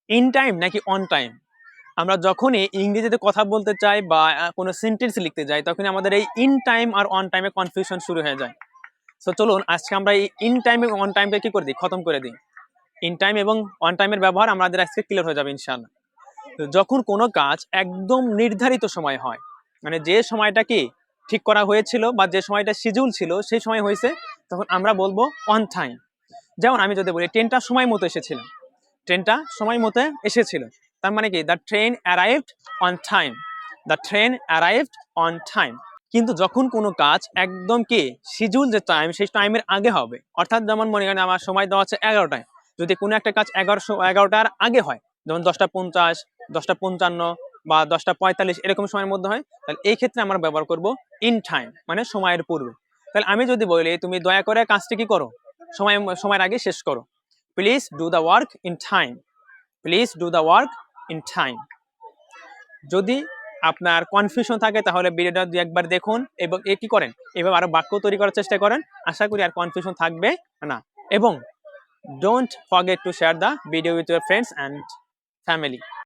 In time নাকি on time? আমরা যখনই ইংরেজিতে কথা বলতে চাই বা কোনো সেন্টেন্স লিখতে যাই, তখনই আমাদের এই ইন টাইম আর অন টাইমে কনফিউশন শুরু হয়ে যায়। সো চলুন আজকে আমরা এই ইন টাইম এবং অন টাইমটা কি করে দিই, খতম করে দিই। ইন টাইম এবং অন টাইমের ব্যবহার আমাদের আজকে ক্লিয়ার হয়ে যাবে ইনশাআল্লাহ। যখন কোনো কাজ একদম নির্ধারিত সময় হয়, মানে যে সময়টা কি ঠিক করা হয়েছিল বা যে সময়টা শিডিউল ছিল সেই সময় হয়েছে, তখন আমরা বলবো অন টাইম। যেমন আমি যদি বলি ট্রেনটা সময় মতো এসেছিল, ট্রেনটা সময় মতো এসেছিল, তার মানে কি the train arrived on time, the train arrived on time. কিন্তু যখন কোনো কাজ একদম কি শিডিউল যে টাইম সেই টাইমের আগে হবে, অর্থাৎ যেমন মনে করেন আমার সময় দেওয়া আছে 11টায়, যদি কোনো একটা কাজ 11টার আগে হয়, যেমন 10টা 50, 10টা 55 বা 10টা 45 এরকম সময়ের মধ্যে হয়, তাহলে এই ক্ষেত্রে আমরা ব্যবহার করব ইন টাইম, মানে সময়ের পূর্বে। তাহলে আমি যদি বলি তুমি দয়া করে কাজটি কি করো, সময়ের আগে শেষ করো, please do the work in time, please do the work in time. যদি আপনার কনফিউশন থাকে তাহলে ভিডিওটা দুই একবার দেখুন এবং কি করেন, এভাবে আরো বাক্য তৈরি করার চেষ্টা করেন। আশা করি আর কনফিউশন থাকবে না। এবং don't forget to share the video with your friends and family.